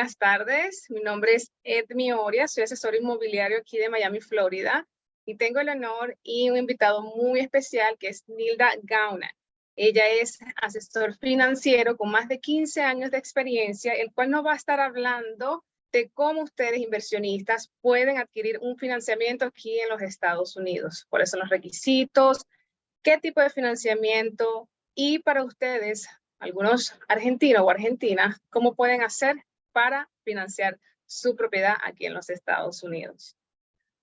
Buenas tardes, mi nombre es Edmi Oria, soy asesor inmobiliario aquí de Miami, Florida, y tengo el honor y un invitado muy especial que es Nilda Gauna. Ella es asesor financiero con más de 15 años de experiencia, el cual nos va a estar hablando de cómo ustedes, inversionistas, pueden adquirir un financiamiento aquí en los Estados Unidos, cuáles son los requisitos, qué tipo de financiamiento y para ustedes, algunos argentinos o argentinas, cómo pueden hacer para financiar su propiedad aquí en los Estados Unidos.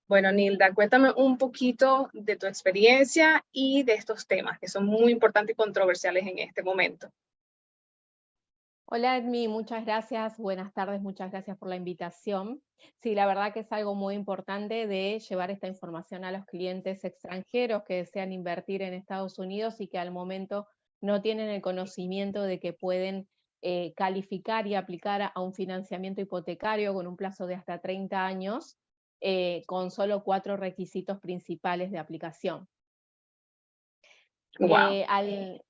Bueno, Nilda, cuéntame un poquito de tu experiencia y de estos temas que son muy importantes y controversiales en este momento. Hola Edmi, muchas gracias, buenas tardes, muchas gracias por la invitación. Sí, la verdad que es algo muy importante de llevar esta información a los clientes extranjeros que desean invertir en Estados Unidos y que al momento no tienen el conocimiento de que pueden calificar y aplicar a un financiamiento hipotecario con un plazo de hasta 30 años con solo 4 requisitos principales de aplicación. Wow.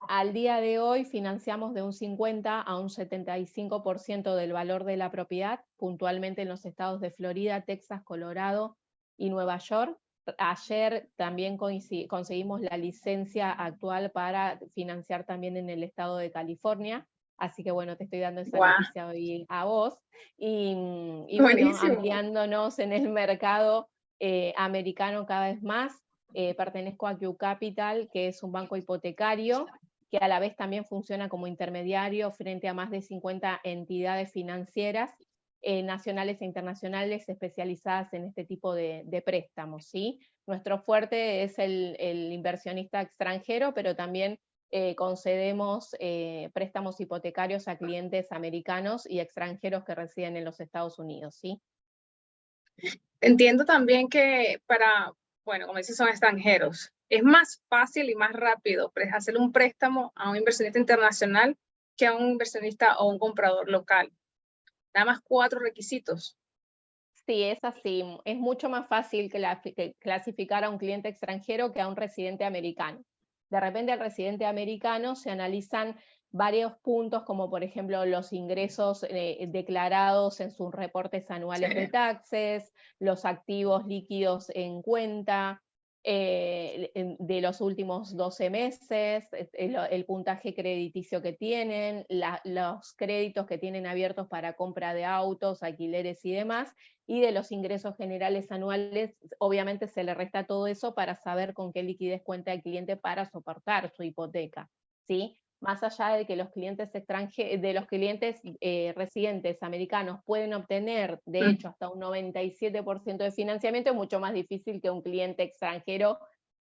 Al día de hoy financiamos de un 50 a un 75% del valor de la propiedad, puntualmente en los estados de Florida, Texas, Colorado y Nueva York. Ayer también conseguimos la licencia actual para financiar también en el estado de California, así que bueno, te estoy dando esa Wow. noticia hoy a vos. Y bueno, Buenísimo. ampliándonos en el mercado americano cada vez más. Pertenezco a Q Capital, que es un banco hipotecario, que a la vez también funciona como intermediario frente a más de 50 entidades financieras nacionales e internacionales especializadas en este tipo de préstamos, ¿sí? Nuestro fuerte es el inversionista extranjero, pero también concedemos préstamos hipotecarios a clientes americanos y extranjeros que residen en los Estados Unidos, ¿sí? Entiendo también que bueno, como dices, son extranjeros. Es más fácil y más rápido hacer un préstamo a un inversionista internacional que a un inversionista o un comprador local. Nada más 4 requisitos. Sí, es así. Es mucho más fácil que clasificar a un cliente extranjero que a un residente americano. De repente al residente americano se analizan varios puntos, como por ejemplo los ingresos declarados en sus reportes Sí. anuales de taxes, los activos líquidos en cuenta de los últimos 12 meses, el puntaje crediticio que tienen, los créditos que tienen abiertos para compra de autos, alquileres y demás, y de los ingresos generales anuales, obviamente se le resta todo eso para saber con qué liquidez cuenta el cliente para soportar su hipoteca, ¿sí? Más allá de que los clientes residentes americanos pueden obtener, de hecho, hasta un 97% de financiamiento, es mucho más difícil que un cliente extranjero,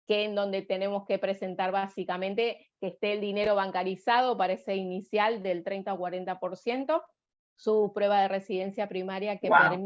que en donde tenemos que presentar básicamente que esté el dinero bancarizado para ese inicial del 30 o 40%, su prueba de residencia primaria Wow.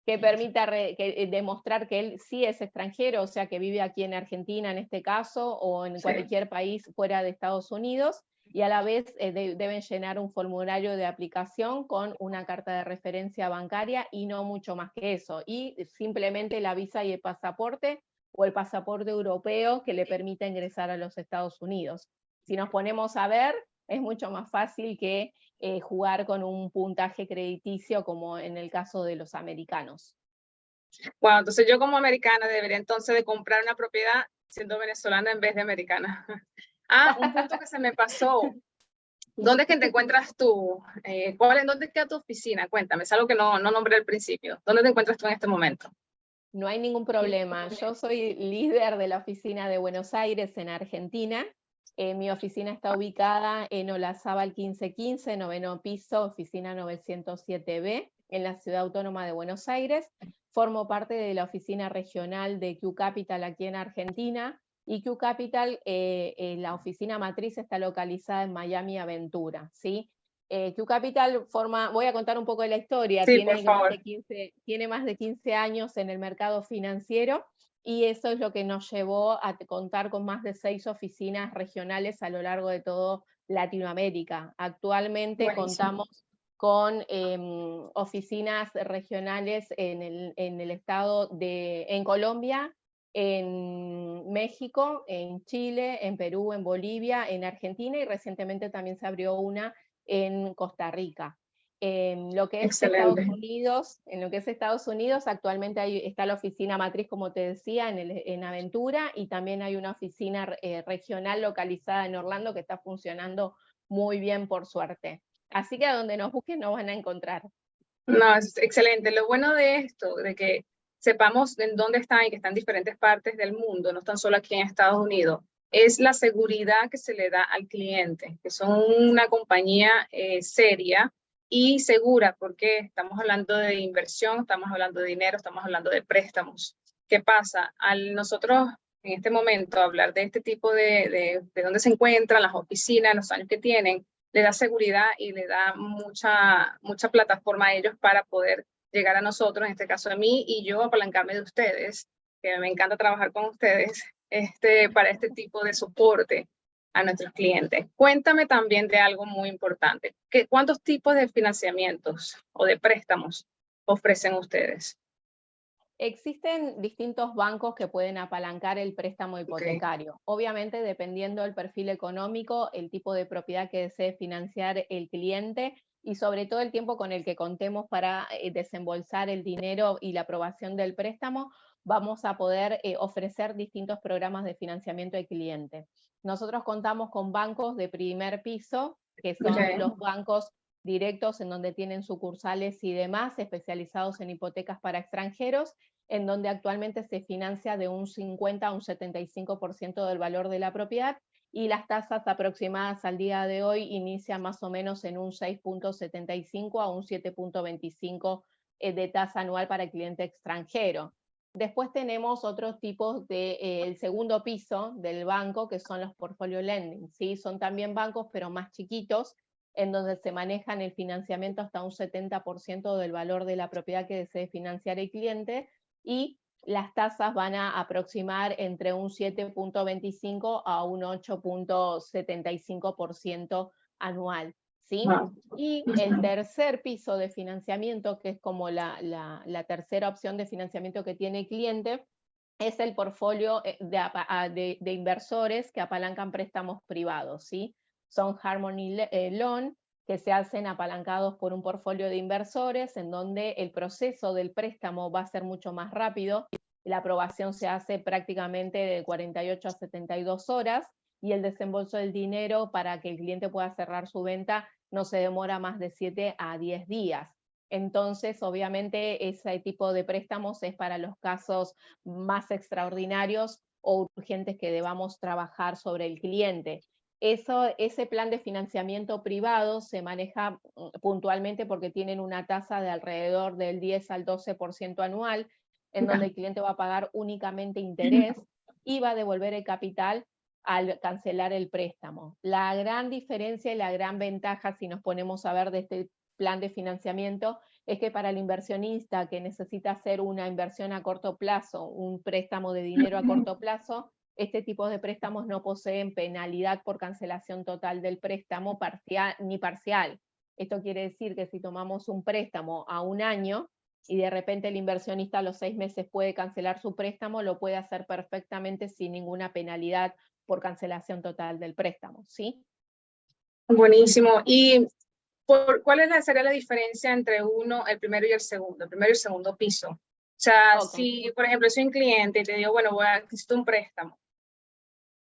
que demostrar que él sí es extranjero, o sea, que vive aquí en Argentina en este caso, o en Sí. cualquier país fuera de Estados Unidos, y a la vez deben llenar un formulario de aplicación con una carta de referencia bancaria y no mucho más que eso, y simplemente la visa y el pasaporte, o el pasaporte europeo que le permita ingresar a los Estados Unidos. Si nos ponemos a ver, es mucho más fácil que jugar con un puntaje crediticio como en el caso de los americanos. Wow, entonces yo como americana debería entonces de comprar una propiedad siendo venezolana en vez de americana. Ah, un punto que se me pasó. ¿Dónde es que te encuentras tú? ¿Dónde queda tu oficina? Cuéntame, es algo que no nombré al principio. ¿Dónde te encuentras tú en este momento? No hay ningún problema. Yo soy líder de la oficina de Buenos Aires en Argentina. Mi oficina está ubicada en Olazábal 1515, noveno piso, oficina 907B, en la Ciudad Autónoma de Buenos Aires. Formo parte de la oficina regional de Q Capital aquí en Argentina. Y Q Capital, la oficina matriz está localizada en Miami Aventura, ¿sí? Q Capital voy a contar un poco de la historia, Sí, por favor. tiene más de 15 años en el mercado financiero, y eso es lo que nos llevó a contar con más de 6 oficinas regionales a lo largo de todo Latinoamérica. Actualmente Buenísimo. contamos con oficinas regionales en el estado en Colombia, en México, en Chile, en Perú, en Bolivia, en Argentina, y recientemente también se abrió una en Costa Rica. En lo que es Excelente. Estados Unidos, actualmente está la oficina matriz, como te decía, en Aventura, y también hay una oficina regional localizada en Orlando que está funcionando muy bien, por suerte. Así que a donde nos busquen nos van a encontrar. No, es excelente. Lo bueno de esto, de que sepamos en dónde están y que están en diferentes partes del mundo, no están solo aquí en Estados Unidos, es la seguridad que se le da al cliente, que son una compañía seria y segura, porque estamos hablando de inversión, estamos hablando de dinero, estamos hablando de préstamos. ¿Qué pasa? Al nosotros en este momento hablar de este tipo de dónde se encuentran las oficinas, los años que tienen, le da seguridad y le da mucha plataforma a ellos para poder llegar a nosotros, en este caso a mí, y yo apalancarme de ustedes, que me encanta trabajar con ustedes, para este tipo de soporte a nuestros clientes. Cuéntame también de algo muy importante. ¿Cuántos tipos de financiamientos o de préstamos ofrecen ustedes? Existen distintos bancos que pueden apalancar el préstamo Okay. hipotecario. Obviamente, dependiendo del perfil económico, el tipo de propiedad que desee financiar el cliente y sobre todo el tiempo con el que contemos para desembolsar el dinero y la aprobación del préstamo, vamos a poder ofrecer distintos programas de financiamiento al cliente. Nosotros contamos con bancos de primer piso, que son Okay. los bancos directos en donde tienen sucursales y demás, especializados en hipotecas para extranjeros, en donde actualmente se financia de un 50 a un 75% del valor de la propiedad, y las tasas aproximadas al día de hoy inician más o menos en un 6.75 a un 7.25 de tasa anual para el cliente extranjero. Después tenemos otros tipos el segundo piso del banco, que son los portfolio lending, ¿sí? Son también bancos, pero más chiquitos, en donde se manejan el financiamiento hasta un 70% del valor de la propiedad que desee financiar el cliente, y las tasas van a aproximar entre un 7.25 a un 8.75% anual, ¿sí? Wow. Y el tercer piso de financiamiento, que es como la tercera opción de financiamiento que tiene el cliente, es el portfolio de inversores que apalancan préstamos privados, ¿sí? Son Harmony Loan, que se hacen apalancados por un portfolio de inversores, en donde el proceso del préstamo va a ser mucho más rápido. La aprobación se hace prácticamente de 48 a 72 horas, y el desembolso del dinero para que el cliente pueda cerrar su venta no se demora más de 7 a 10 días. Entonces, obviamente, ese tipo de préstamos es para los casos más extraordinarios o urgentes que debamos trabajar sobre el cliente. Ese plan de financiamiento privado se maneja puntualmente porque tienen una tasa de alrededor del 10 al 12% anual, en donde el cliente va a pagar únicamente interés y va a devolver el capital al cancelar el préstamo. La gran diferencia y la gran ventaja, si nos ponemos a ver de este plan de financiamiento, es que para el inversionista que necesita hacer una inversión a corto plazo, un préstamo de dinero a corto plazo, este tipo de préstamos no poseen penalidad por cancelación total del préstamo ni parcial. Esto quiere decir que si tomamos un préstamo a un año y de repente el inversionista a los 6 meses puede cancelar su préstamo, lo puede hacer perfectamente sin ninguna penalidad por cancelación total del préstamo, ¿sí? Buenísimo. ¿Y cuál sería la diferencia entre el primero y el segundo piso? O sea, Okay. si, por ejemplo, soy un cliente y te digo, bueno, necesito un préstamo,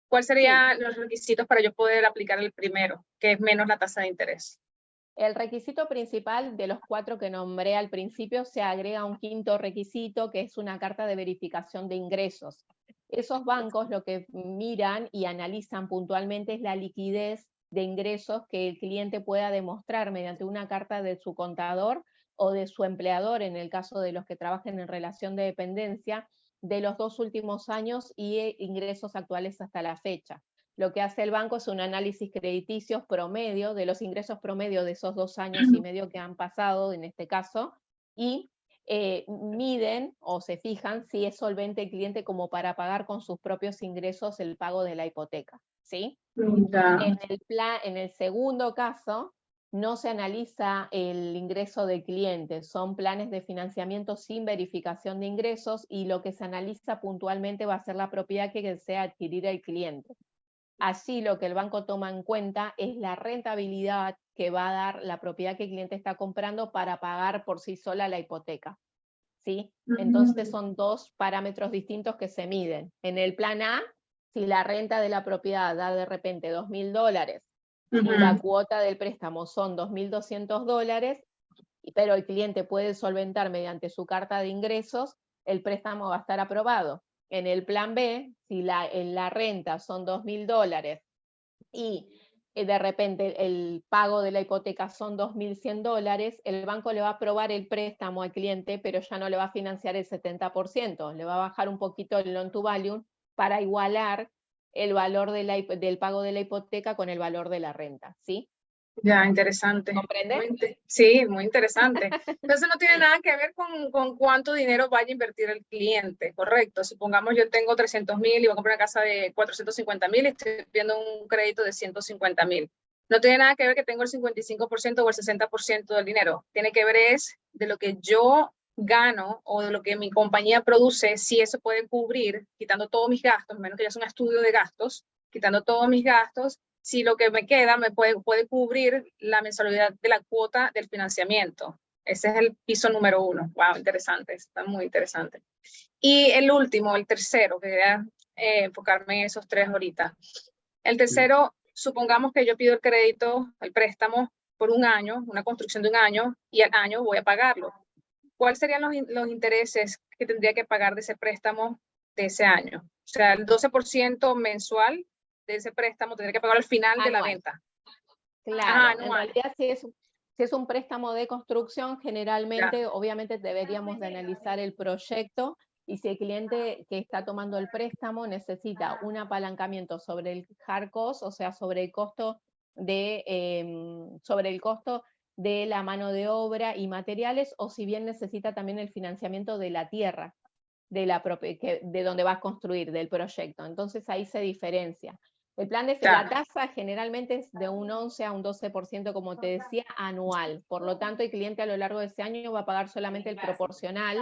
¿cuáles Sí. serían los requisitos para yo poder aplicar el primero, que es menos la tasa de interés? El requisito principal de los 4 que nombré al principio, se agrega un quinto requisito, que es una carta de verificación de ingresos. Esos bancos lo que miran y analizan puntualmente es la liquidez de ingresos que el cliente pueda demostrar mediante una carta de su contador o de su empleador, en el caso de los que trabajen en relación de dependencia, de los 2 últimos años y ingresos actuales hasta la fecha. Lo que hace el banco es un análisis crediticio promedio de los ingresos promedio de esos 2 años y medio que han pasado, en este caso, y miden o se fijan si es solvente el cliente como para pagar con sus propios ingresos el pago de la hipoteca, ¿sí? En el segundo caso, no se analiza el ingreso del cliente, son planes de financiamiento sin verificación de ingresos, y lo que se analiza puntualmente va a ser la propiedad que desea adquirir el cliente. Allí lo que el banco toma en cuenta es la rentabilidad que va a dar la propiedad que el cliente está comprando para pagar por sí sola la hipoteca, ¿sí? Entonces son dos parámetros distintos que se miden. En el plan A, si la renta de la propiedad da de repente $2.000 y la cuota del préstamo son $2.200, pero el cliente puede solventar mediante su carta de ingresos, el préstamo va a estar aprobado. En el plan B, si la renta son $2.000 y de repente el pago de la hipoteca son $2.100, el banco le va a aprobar el préstamo al cliente, pero ya no le va a financiar el 70%, le va a bajar un poquito el loan to value para igualar el valor del pago de la hipoteca con el valor de la renta, ¿sí? Ya, interesante. ¿Comprende? Sí, muy interesante. Entonces no tiene nada que ver con cuánto dinero vaya a invertir el cliente, correcto. Supongamos yo tengo 300.000 y voy a comprar una casa de 450.000 y estoy pidiendo un crédito de 150.000. No tiene nada que ver que tengo el 55% o el 60% del dinero. Tiene que ver es de lo que yo gano o de lo que mi compañía produce, si eso puede cubrir, quitando todos mis gastos, menos que ya es un estudio de gastos, quitando todos mis gastos, si lo que me queda me puede cubrir la mensualidad de la cuota del financiamiento. Ese es el piso número 1. Wow, interesante, está muy interesante. Y el último, el tercero, que quería enfocarme en esos 3 ahorita. El tercero, supongamos que yo pido el crédito, el préstamo por un año, una construcción de un año, y al año voy a pagarlo. ¿Cuáles serían los intereses que tendría que pagar de ese préstamo de ese año? O sea, el 12% mensual de ese préstamo tendría que pagar al final anual. de la venta. Claro, en realidad si es un préstamo de construcción, generalmente, obviamente deberíamos de analizar el proyecto y si el cliente que está tomando el préstamo necesita un apalancamiento sobre el hard cost, o sea, sobre el costo de la mano de obra y materiales, o si bien necesita también el financiamiento de la tierra, de donde va a construir, del proyecto. Entonces ahí se diferencia. El plan de la tasa generalmente es de un 11 a un 12%, como te decía, anual. Por lo tanto, el cliente a lo largo de ese año va a pagar solamente el proporcional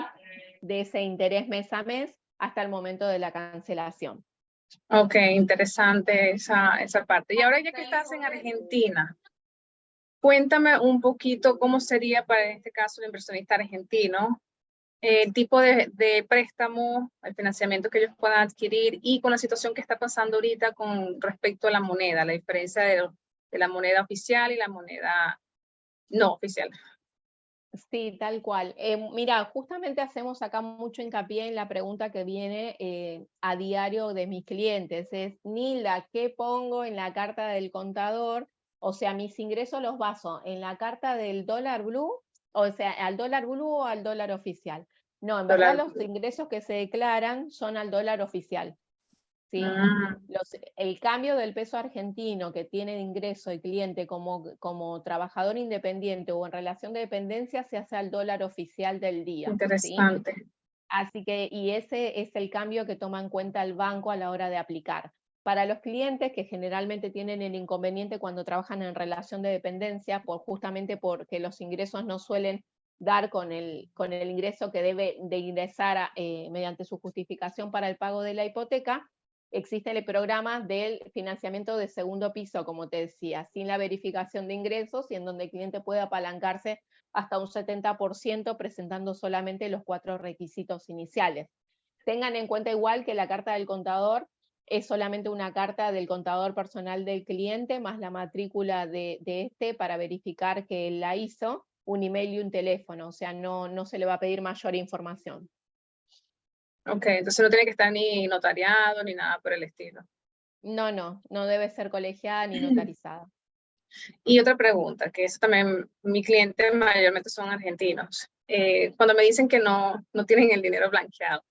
de ese interés mes a mes hasta el momento de la cancelación. Ok, interesante esa parte. Y ahora ya que estás en Argentina, cuéntame un poquito cómo sería para este caso el inversionista argentino, el tipo de préstamo, el financiamiento que ellos puedan adquirir y con la situación que está pasando ahorita con respecto a la moneda, la diferencia de la moneda oficial y la moneda no oficial. Sí, tal cual. Mira, justamente hacemos acá mucho hincapié en la pregunta que viene a diario de mis clientes. Es, Nilda, ¿qué pongo en la carta del contador? O sea, mis ingresos los baso en la carta del dólar blue, o sea, al dólar blue o al dólar oficial. No, en verdad los ingresos que se declaran son al dólar oficial. ¿Sí? El cambio del peso argentino que tiene de ingreso el cliente como trabajador independiente o en relación de dependencia se hace al dólar oficial del día. Interesante. ¿Sí? Así que, y ese es el cambio que toma en cuenta el banco a la hora de aplicar. Para los clientes que generalmente tienen el inconveniente cuando trabajan en relación de dependencia, justamente porque los ingresos no suelen dar con el ingreso que debe de ingresar mediante su justificación para el pago de la hipoteca, existe el programa del financiamiento de segundo piso, como te decía, sin la verificación de ingresos y en donde el cliente puede apalancarse hasta un 70% presentando solamente los 4 requisitos iniciales. Tengan en cuenta igual que la carta del contador es solamente una carta del contador personal del cliente más la matrícula de este para verificar que él la hizo, un email y un teléfono, o sea, no se le va a pedir mayor información. Ok, entonces no tiene que estar ni notariado ni nada por el estilo. No debe ser colegiada ni notarizada. Y otra pregunta, que eso también, mi cliente mayormente son argentinos. Cuando me dicen que no tienen el dinero blanqueado,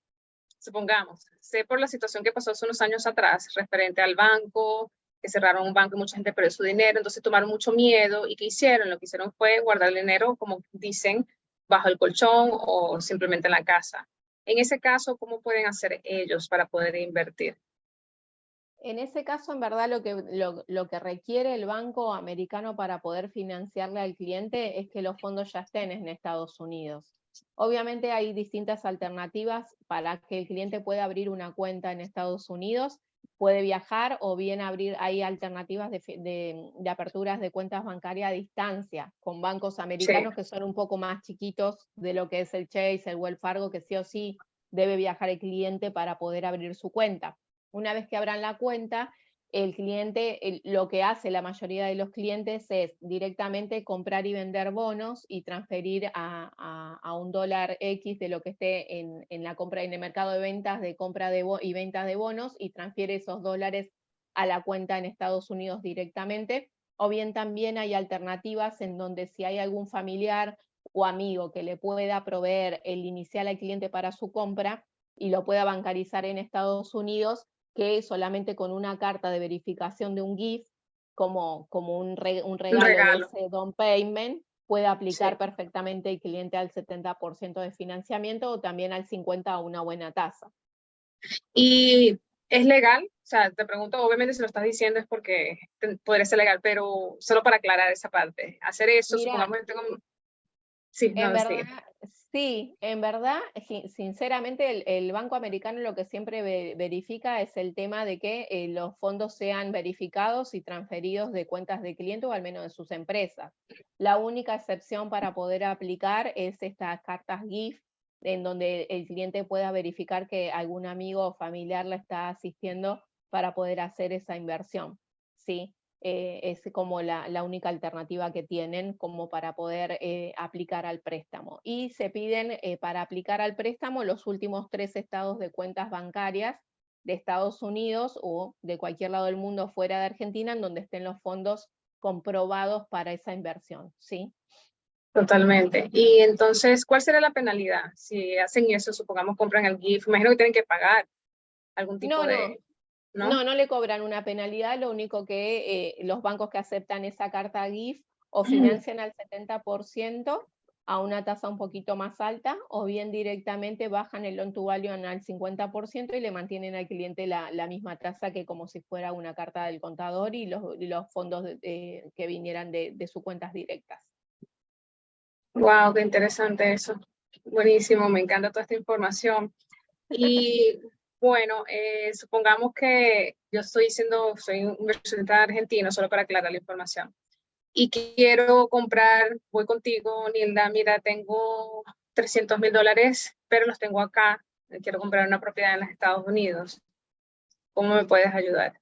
supongamos, sé por la situación que pasó hace unos años atrás, referente al banco, que cerraron un banco y mucha gente perdió su dinero, entonces tomaron mucho miedo y ¿qué hicieron? Lo que hicieron fue guardar el dinero, como dicen, bajo el colchón o simplemente en la casa. En ese caso, ¿cómo pueden hacer ellos para poder invertir? En ese caso, en verdad, lo que requiere el banco americano para poder financiarle al cliente es que los fondos ya estén en Estados Unidos. Obviamente hay distintas alternativas para que el cliente pueda abrir una cuenta en Estados Unidos. puede viajar o bien abrir, hay alternativas de aperturas de cuentas bancarias a distancia con bancos Sí, americanos que son un poco más chiquitos de lo que es el Chase, el Wells Fargo, que sí o sí debe viajar el cliente para poder abrir su cuenta. Una vez que abran la cuenta, el cliente, lo que hace la mayoría de los clientes es directamente comprar y vender bonos y transferir a un dólar X de lo que esté en la compra, en el mercado de ventas de compra y venta de bonos, y transfiere esos dólares a la cuenta en Estados Unidos directamente. O bien también hay alternativas en donde si hay algún familiar o amigo que le pueda proveer el inicial al cliente para su compra y lo pueda bancarizar en Estados Unidos, que solamente con una carta de verificación de un gift, como un un regalo de regalo. ese down payment, puede aplicar Sí. perfectamente el cliente al 70% de financiamiento o también al 50% a una buena tasa. ¿Y es legal? O sea, te pregunto, obviamente si lo estás diciendo es porque podría ser legal, pero solo para aclarar esa parte. Hacer eso, Mira, supongamos que tengo... Sí, en no, verdad, sí. sí, en verdad, sinceramente, el Banco Americano lo que siempre verifica es el tema de que los fondos sean verificados y transferidos de cuentas de cliente o al menos de sus empresas. La única excepción para poder aplicar es estas cartas GIF, en donde el cliente pueda verificar que algún amigo o familiar le está asistiendo para poder hacer esa inversión, ¿sí? Es como la única alternativa que tienen como para poder aplicar al préstamo. Y se piden para aplicar al préstamo los últimos 3 estados de cuentas bancarias de Estados Unidos o de cualquier lado del mundo fuera de Argentina en donde estén los fondos comprobados para esa inversión, ¿sí? Totalmente. Y entonces, ¿cuál será la penalidad si hacen eso? Supongamos compran el GIF, imagino que tienen que pagar algún tipo No, no, de, ¿no? no le cobran una penalidad, lo único que los bancos que aceptan esa carta GIF o financian al 70% a una tasa un poquito más alta, o bien directamente bajan el loan to value al 50% y le mantienen al cliente la misma tasa que como si fuera una carta del contador y los fondos que vinieran de sus cuentas directas. Wow, qué interesante eso. Buenísimo, me encanta toda esta información. Y bueno, supongamos que yo soy un inversionista argentino, solo para aclarar la información. Y quiero comprar, voy contigo, Nilda, mira, tengo $300,000, pero los tengo acá. Quiero comprar una propiedad en los Estados Unidos. ¿Cómo me puedes ayudar?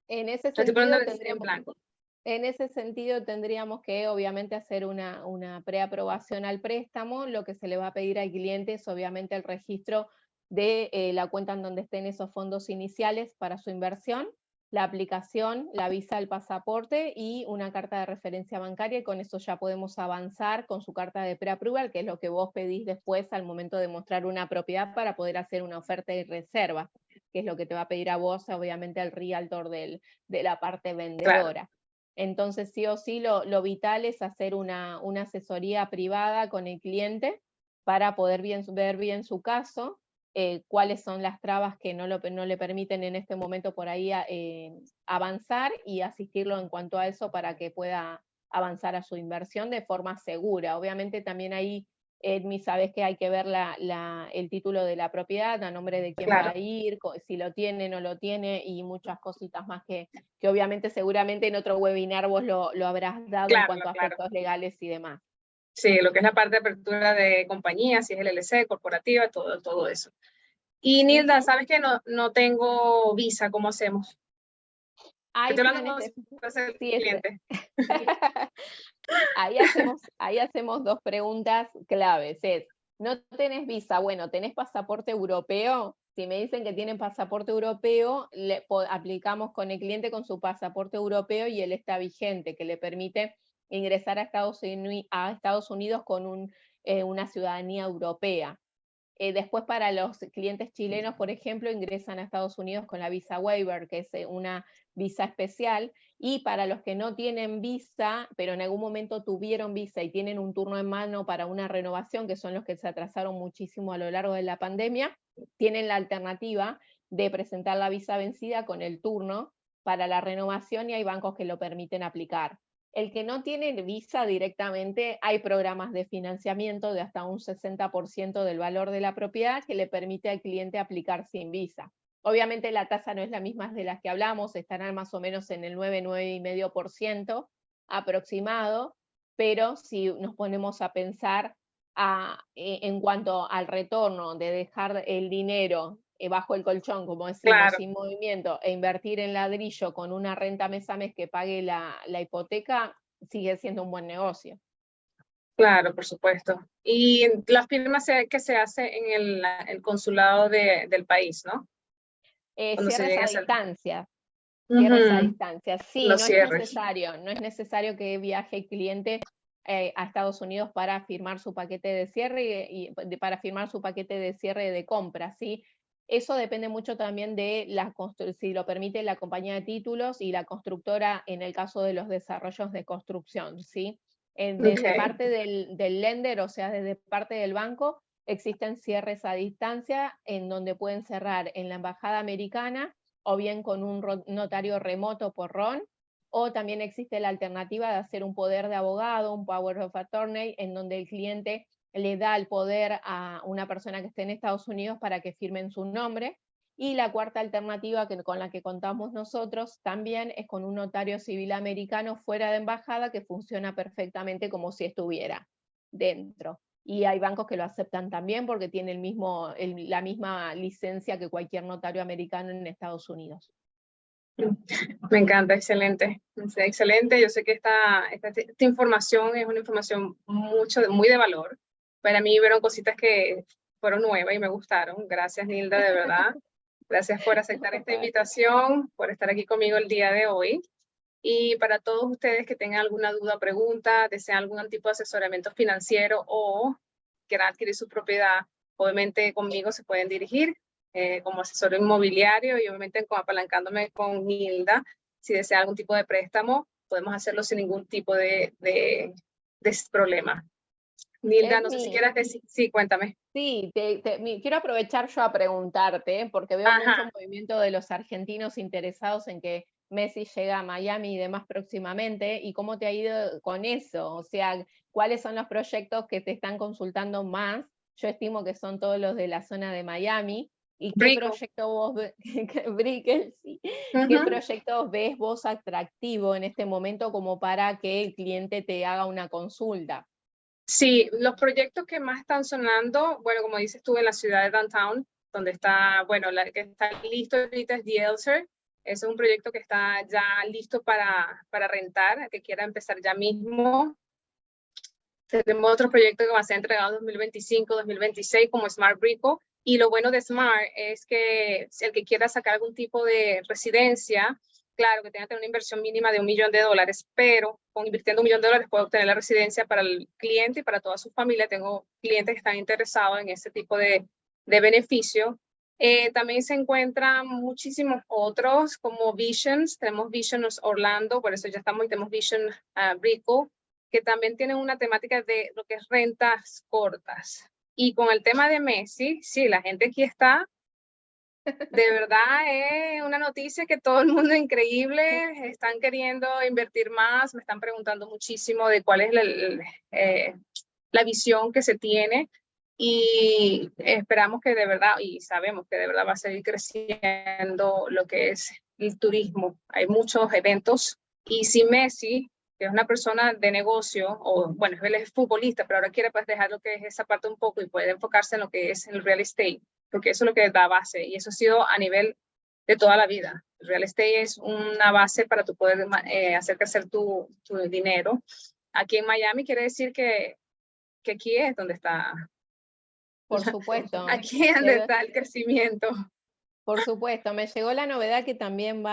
En ese Lo estoy poniendo sentido en tendríamos blanco. En ese sentido, tendríamos que obviamente hacer una preaprobación al préstamo. Lo que se le va a pedir al cliente es obviamente el registro de la cuenta en donde estén esos fondos iniciales para su inversión, la aplicación, la visa, el pasaporte y una carta de referencia bancaria, y con eso ya podemos avanzar con su carta de preapproval, que es lo que vos pedís después al momento de mostrar una propiedad para poder hacer una oferta y reserva, que es lo que te va a pedir a vos, obviamente, el realtor de la parte Claro. vendedora. Entonces, sí o sí, lo vital es hacer una asesoría privada con el cliente para poder ver bien su caso, cuáles son las trabas que no le permiten en este momento por ahí avanzar, y asistirlo en cuanto a eso para que pueda avanzar a su inversión de forma segura. Obviamente también ahí, Edmi, sabes que hay que ver el título de la propiedad, a nombre de quién va Claro, a ir, si lo tiene, no lo tiene, y muchas cositas más que obviamente seguramente en otro webinar vos lo habrás dado en claro, cuanto a claro. aspectos legales y demás. Sí, lo que es la parte de apertura de compañía, si es LLC, corporativa, todo eso. Y Nilda, Ujú. ¿sabes que no tengo visa? ¿Cómo hacemos? Hay Estoy hablando planes como de... si fuese el Sí, cliente. ahí hacemos dos preguntas claves. ¿no tenés visa? Bueno, ¿tenés pasaporte europeo? Si me dicen que tienen pasaporte europeo, aplicamos con el cliente con su pasaporte europeo y él está vigente, que le permite ingresar a Estados Unidos con una ciudadanía europea. Después, para los clientes chilenos, por ejemplo, ingresan a Estados Unidos con la visa waiver, que es una visa especial, y para los que no tienen visa, pero en algún momento tuvieron visa y tienen un turno en mano para una renovación, que son los que se atrasaron muchísimo a lo largo de la pandemia, tienen la alternativa de presentar la visa vencida con el turno para la renovación, y hay bancos que lo permiten aplicar. El que no tiene visa directamente, hay programas de financiamiento de hasta un 60% del valor de la propiedad que le permite al cliente aplicar sin visa. Obviamente la tasa no es la misma de las que hablamos, estarán más o menos en el 9,5% aproximado, pero si nos ponemos a pensar en cuanto al retorno de dejar el dinero bajo el colchón, como decimos, Claro, sin movimiento, e invertir en ladrillo con una renta mes a mes que pague la hipoteca, sigue siendo un buen negocio. claro, por supuesto. Y las firmas que se hace en el consulado del país, ¿no? Cuando se Cierres llega a a hacer distancia. Cierres a Ujú, distancia. Sí, los no es cierres. necesario, no es necesario que viaje el cliente a Estados Unidos para firmar su paquete de cierre para firmar su paquete de cierre de compra, ¿sí? Eso depende mucho también de si lo permite la compañía de títulos y la constructora en el caso de los desarrollos de construcción, ¿sí? Desde Okay. parte del lender, o sea, desde parte del banco, existen cierres a distancia en donde pueden cerrar en la embajada americana o bien con un notario remoto por RON, o también existe la alternativa de hacer un poder de abogado, un power of attorney, en donde el cliente le da el poder a una persona que esté en Estados Unidos para que firme en su nombre. Y la cuarta alternativa con la que contamos nosotros también es con un notario civil americano fuera de embajada que funciona perfectamente como si estuviera dentro. Y hay bancos que lo aceptan también porque tiene la misma licencia que cualquier notario americano en Estados Unidos. Me encanta, excelente. Excelente. Yo sé que esta información es una información muy de valor. Para mí fueron cositas que fueron nuevas y me gustaron. Gracias, Nilda, de verdad. Gracias por aceptar esta invitación, por estar aquí conmigo el día de hoy. Y para todos ustedes que tengan alguna duda, pregunta, desean algún tipo de asesoramiento financiero o quieran adquirir su propiedad, obviamente conmigo se pueden dirigir como asesor inmobiliario y obviamente apalancándome con Nilda. Si desea algún tipo de préstamo, podemos hacerlo sin ningún tipo de problema. Nilda, no sé si Edmi, quieras decir, sí, cuéntame. sí, quiero aprovechar yo a preguntarte, porque veo mucho Ajá, movimiento de los argentinos interesados en que Messi llega a Miami y demás próximamente, y cómo te ha ido con eso, o sea, cuáles son los proyectos que te están consultando más. Yo estimo que son todos los de la zona de Miami. ¿Y qué Brico. proyecto vos Brickell, sí. ¿Qué Ujú. proyectos ves vos atractivo en este momento como para que el cliente te haga una consulta? Sí, los proyectos que más están sonando, bueno, como dices tú, en la ciudad de Downtown, donde está, bueno, la que está listo ahorita es The Elser. Es un proyecto que está ya listo para rentar, que quiera empezar ya mismo. Tenemos otros proyectos que van a ser entregados en 2025, 2026, como Smart Brico. Y lo bueno de Smart es que si el que quiera sacar algún tipo de residencia, claro que tenga que tener una inversión mínima de $1 millón, pero con invirtiendo $1 millón puede obtener la residencia para el cliente y para toda su familia. Tengo clientes que están interesados en este tipo de beneficio. También se encuentran muchísimos otros como Visions. Tenemos Visions Orlando, por eso ya estamos y tenemos Vision Brico, que también tienen una temática de lo que es rentas cortas. Y con el tema de Messi, sí, la gente aquí está, de verdad es una noticia que todo el mundo increíble, están queriendo invertir más, me están preguntando muchísimo de cuál es la visión que se tiene y esperamos que de verdad, y sabemos que de verdad va a seguir creciendo lo que es el turismo. Hay muchos eventos y si Messi, que es una persona de negocio, o bueno, él es futbolista, pero ahora quiere pues dejar lo que es esa parte un poco y puede enfocarse en lo que es el real estate, porque eso es lo que da base y eso ha sido a nivel de toda la vida. El real estate es una base para tu poder hacer crecer tu dinero. Aquí en Miami quiere decir que aquí es donde está, Por supuesto. aquí es donde está el crecimiento. Por supuesto, me llegó la novedad que también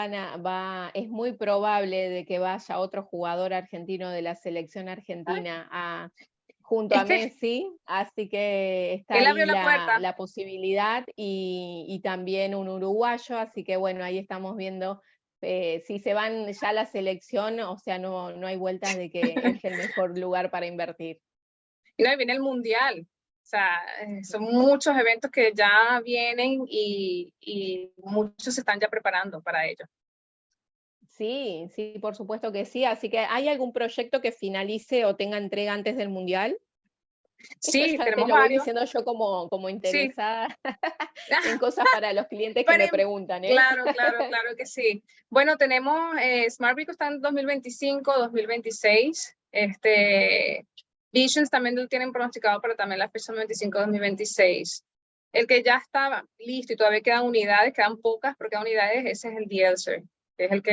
es muy probable de que vaya otro jugador argentino de la selección argentina junto a Es que Messi, así que está él abrió ahí la puerta. la posibilidad y también un uruguayo, así que bueno, ahí estamos viendo si se van ya a la selección, o sea, no hay vueltas de que es el mejor lugar para invertir. Y no, y viene el mundial. O sea, son muchos eventos que ya vienen y muchos se están ya preparando para ello. Sí, sí, por supuesto que sí. Así que, ¿hay algún proyecto que finalice o tenga entrega antes del Mundial? Sí, ya te tenemos lo voy varios. diciendo yo como Sí. interesada en cosas para los clientes que Para me preguntan, ¿eh? Claro, claro, claro que sí. Bueno, tenemos Smart Brico está en 2025, 2026. Visions también lo tienen pronosticado para también la fecha 2025-2026. El que ya estaba listo y todavía quedan unidades, quedan pocas, pero quedan unidades, ese es el Dielser, que es el Ok.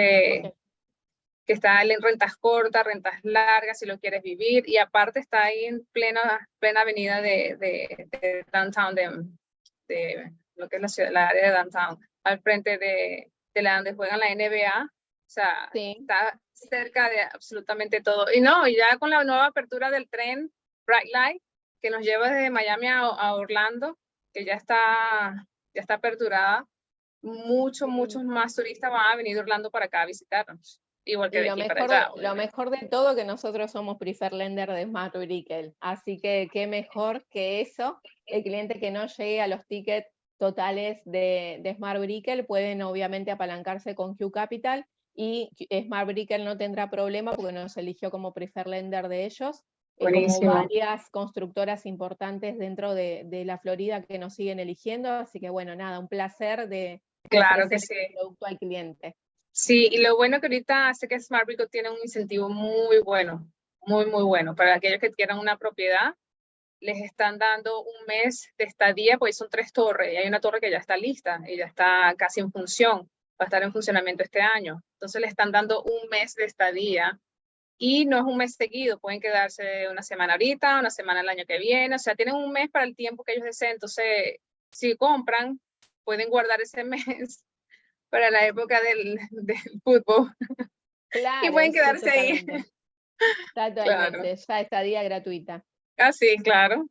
que está en rentas cortas, rentas largas, si lo quieres vivir, y aparte está ahí en plena avenida de downtown, de lo que es la ciudad, la área de downtown, al frente de la donde juegan la NBA, o sea, Sí. está cerca de absolutamente todo. Y no, y ya con la nueva apertura del tren Bright Light, que nos lleva desde Miami a Orlando, que ya está aperturada, muchos más turistas van a venir de Orlando para acá a visitarnos, igual que Y de aquí para allá. lo mejor de todo que nosotros somos preferred lender de Smart Brickle, así que qué mejor que eso, el cliente que no llegue a los tickets totales de Smart Brickle pueden obviamente apalancarse con Q Capital y Smart Brickle no tendrá problema porque nos eligió como preferred lender de ellos, como Buenísimo. varias constructoras importantes dentro de la Florida que nos siguen eligiendo, así que bueno, nada, un placer de Claro que ofrecer sí. este producto al cliente. Sí, y lo bueno que ahorita hace que Smart Brico tiene un incentivo muy bueno, muy bueno. Para aquellos que quieran una propiedad, les están dando un mes de estadía, pues son 3 torres, y hay una torre que ya está lista, y ya está casi en función, va a estar en funcionamiento este año. Entonces le están dando un mes de estadía, y no es un mes seguido, pueden quedarse una semana ahorita, una semana el año que viene, o sea, tienen un mes para el tiempo que ellos deseen. Entonces, si compran, pueden guardar ese mes para la época del fútbol. Y Claro, pueden sí, quedarse ahí. totalmente. Claro. Totalmente, ya estadía gratuita. Así, claro.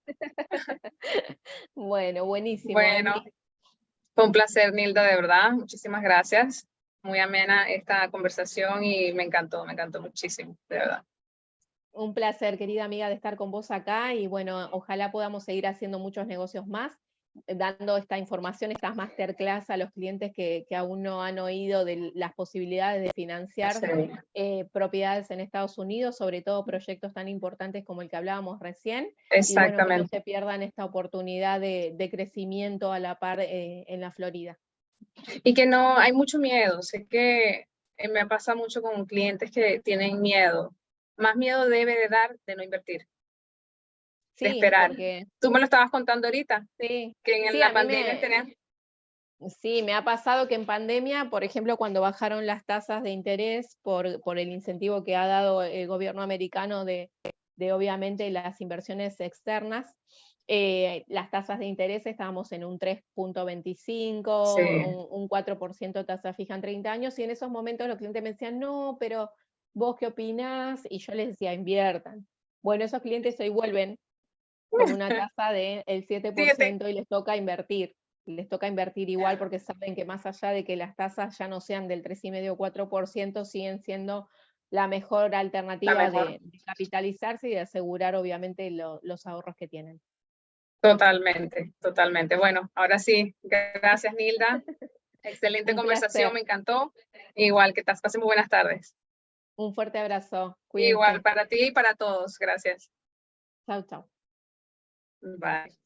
Bueno, buenísimo, Bueno, Edmi. fue un placer, Nilda, de verdad. Muchísimas gracias. Muy amena esta conversación y me encantó muchísimo, de verdad. Un placer, querida amiga, de estar con vos acá y bueno, ojalá podamos seguir haciendo muchos negocios más, dando esta información, estas masterclass a los clientes que aún no han oído de las posibilidades de financiar Sí, propiedades en Estados Unidos, sobre todo proyectos tan importantes como el que hablábamos recién, y bueno, que no exactamente. se pierdan esta oportunidad de crecimiento a la par en la Florida. Y que no, hay mucho miedo. Sé que me pasa mucho con clientes que tienen miedo. Más miedo debe de dar de no invertir, de Sí, esperar. porque Tú me lo estabas contando ahorita, sí, que en sí, a la mí pandemia tenían... sí, me ha pasado que en pandemia, por ejemplo, cuando bajaron las tasas de interés por el incentivo que ha dado el gobierno americano de obviamente las inversiones externas, las tasas de interés estábamos en un 3.25, Sí, un 4% tasa fija en 30 años, y en esos momentos los clientes me decían, no, pero vos qué opinás, y yo les decía, inviertan. Bueno, esos clientes hoy vuelven con una tasa del 7. 7% y les toca invertir igual porque saben que más allá de que las tasas ya no sean del 3,5 o 4%, siguen siendo la mejor La alternativa mejor. de capitalizarse y de asegurar obviamente los ahorros que tienen. Totalmente. Bueno, ahora sí, gracias, Nilda. Excelente Un conversación, placer, me encantó. Igual que te pasen muy buenas tardes. un fuerte abrazo, Igual cuídense. para ti y para todos. Gracias. Chau, chau. Bye.